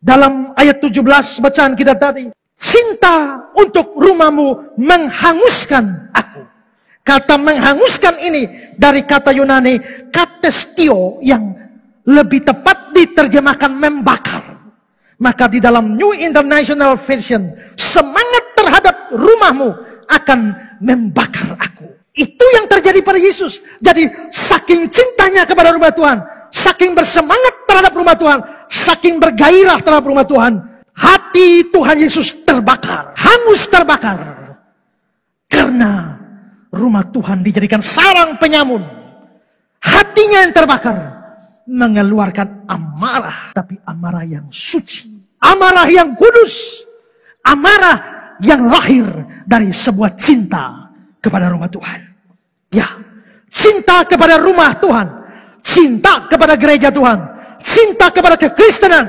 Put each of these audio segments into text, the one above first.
Dalam ayat 17 bacaan kita tadi, cinta untuk rumahmu menghanguskan aku. Kata menghanguskan ini dari kata Yunani katestio yang lebih tepat diterjemahkan membakar. Maka di dalam New International Version, semangat terhadap rumahmu akan membakar aku. Itu yang terjadi pada Yesus. Jadi saking cintanya kepada rumah Tuhan, saking bersemangat terhadap rumah Tuhan, saking bergairah terhadap rumah Tuhan, hati Tuhan Yesus terbakar, hangus terbakar. Karena rumah Tuhan dijadikan sarang penyamun. Hatinya yang terbakar, mengeluarkan amarah, tapi amarah yang suci, amarah yang kudus, amarah yang lahir dari sebuah cinta kepada rumah Tuhan. Ya, cinta kepada rumah Tuhan, cinta kepada gereja Tuhan, cinta kepada kekristenan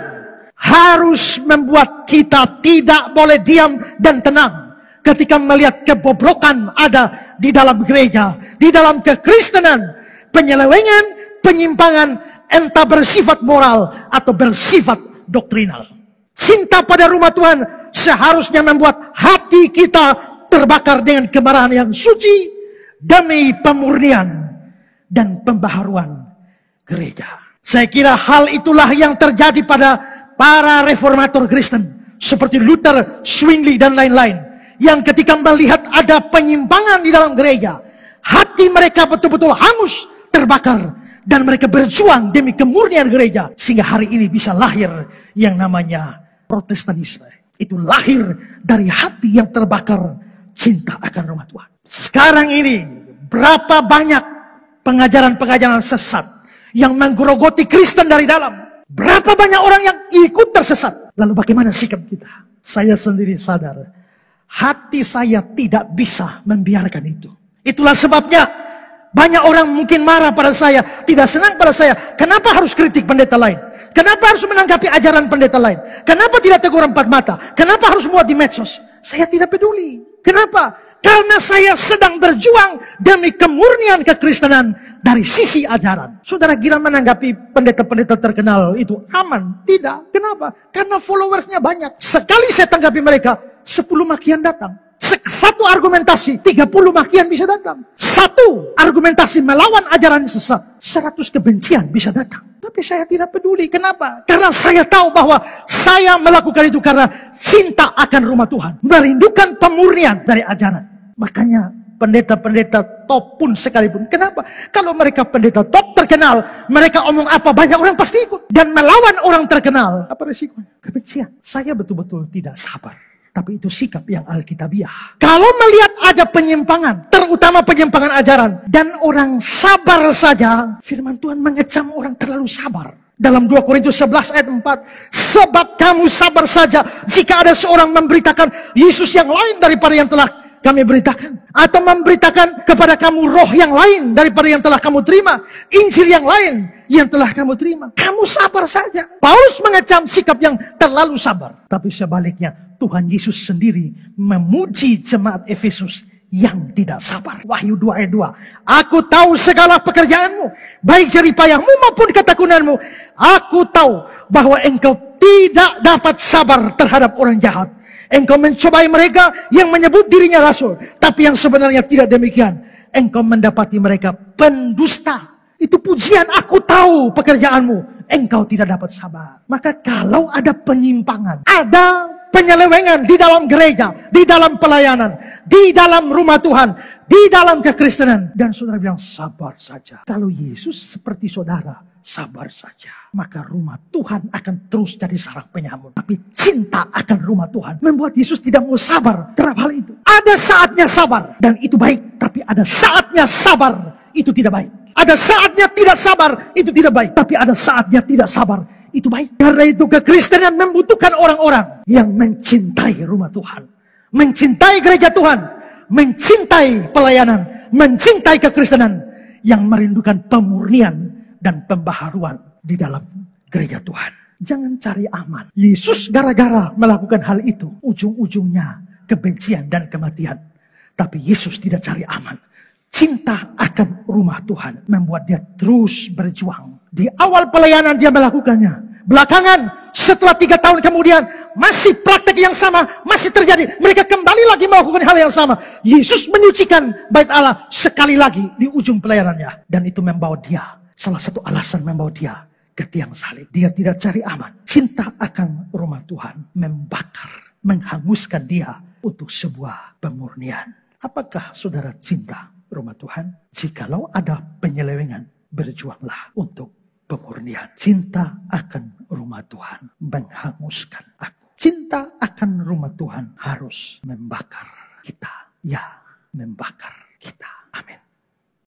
harus membuat kita tidak boleh diam dan tenang ketika melihat kebobrokan ada di dalam gereja, di dalam kekristenan, penyelewengan, penyimpangan, entah bersifat moral atau bersifat doktrinal. Cinta pada rumah Tuhan seharusnya membuat hati kita terbakar dengan kemarahan yang suci demi pemurnian dan pembaharuan gereja. Saya kira hal itulah yang terjadi pada para reformator Kristen seperti Luther, Zwingli dan lain-lain, yang ketika melihat ada penyimpangan di dalam gereja, hati mereka betul-betul hangus, terbakar, dan mereka berjuang demi kemurnian gereja sehingga hari ini bisa lahir yang namanya Protestanisme. Itu lahir dari hati yang terbakar cinta akan rumah Tuhan. Sekarang ini berapa banyak pengajaran-pengajaran sesat yang menggerogoti Kristen dari dalam. Berapa banyak orang yang ikut tersesat. Lalu bagaimana sikap kita? Saya sendiri sadar, hati saya tidak bisa membiarkan itu. Itulah sebabnya banyak orang mungkin marah pada saya, tidak senang pada saya. Kenapa harus kritik pendeta lain? Kenapa harus menanggapi ajaran pendeta lain? Kenapa tidak tegur empat mata? Kenapa harus muat di medsos? Saya tidak peduli. Kenapa? Karena saya sedang berjuang demi kemurnian kekristenan dari sisi ajaran. Saudara kira menanggapi pendeta-pendeta terkenal itu aman? Tidak. Kenapa? Karena followersnya banyak. Sekali saya tanggapi mereka, 10 makian datang. Satu argumentasi, 30 makian bisa datang. Satu argumentasi melawan ajaran sesat, 100 kebencian bisa datang. Tapi saya tidak peduli. Kenapa? Karena saya tahu bahwa saya melakukan itu karena cinta akan rumah Tuhan. Merindukan pemurnian dari ajaran. Makanya pendeta-pendeta top pun sekalipun. Kenapa? Kalau mereka pendeta top terkenal, mereka omong apa banyak orang pasti ikut. Dan melawan orang terkenal, apa resikonya? Kebencian. Saya betul-betul tidak sabar. Tapi itu sikap yang alkitabiah. Kalau melihat ada penyimpangan, terutama penyimpangan ajaran, dan orang sabar saja, firman Tuhan mengecam orang terlalu sabar. Dalam 2 Korintus 11 ayat 4, sebab kamu sabar saja jika ada seorang memberitakan Yesus yang lain daripada yang telah kami beritakan, atau memberitakan kepada kamu roh yang lain daripada yang telah kamu terima, Injil yang lain yang telah kamu terima. Kamu sabar saja. Paulus mengecam sikap yang terlalu sabar. Tapi sebaliknya, Tuhan Yesus sendiri memuji jemaat Efesus yang tidak sabar. Wahyu 2 ayat 2. Aku tahu segala pekerjaanmu, baik jeripayamu maupun ketekunanmu. Aku tahu bahwa engkau tidak dapat sabar terhadap orang jahat. Engkau mencobai mereka yang menyebut dirinya rasul, tapi yang sebenarnya tidak demikian. Engkau mendapati mereka pendusta. Itu pujian, aku tahu pekerjaanmu. Engkau tidak dapat sabar. Maka kalau ada penyimpangan, ada penyelewengan di dalam gereja, di dalam pelayanan, di dalam rumah Tuhan, di dalam kekristenan, dan saudara bilang sabar saja. Kalau Yesus seperti saudara, sabar saja, maka rumah Tuhan akan terus jadi sarang penyamun. Tapi cinta akan rumah Tuhan membuat Yesus tidak mau sabar terhadap hal itu. Ada saatnya sabar, dan itu baik. Tapi ada saatnya sabar, itu tidak baik. Ada saatnya tidak sabar, itu tidak baik. Tapi ada saatnya tidak sabar, itu baik. Karena itu kekristenan membutuhkan orang-orang yang mencintai rumah Tuhan, mencintai gereja Tuhan, mencintai pelayanan, mencintai kekristenan, yang merindukan pemurnian dan pembaharuan di dalam gereja Tuhan. Jangan cari aman. Yesus gara-gara melakukan hal itu, ujung-ujungnya kebencian dan kematian. Tapi Yesus tidak cari aman. cinta akan rumah Tuhan membuat dia terus berjuang. Di awal pelayanan dia melakukannya. Belakangan setelah 3 tahun kemudian masih praktek yang sama masih terjadi. Mereka kembali lagi melakukan hal yang sama. Yesus menyucikan bait Allah sekali lagi di ujung pelayanannya. Dan itu membawa dia, salah satu alasan membawa dia ke tiang salib. Dia tidak cari aman. Cinta akan rumah Tuhan membakar, menghanguskan dia untuk sebuah pemurnian. Apakah saudara cinta rumah Tuhan? Jikalau ada penyelewengan, berjuanglah untuk pemurnian. Cinta akan rumah Tuhan menghanguskan aku. Cinta akan rumah Tuhan harus membakar kita. Ya, membakar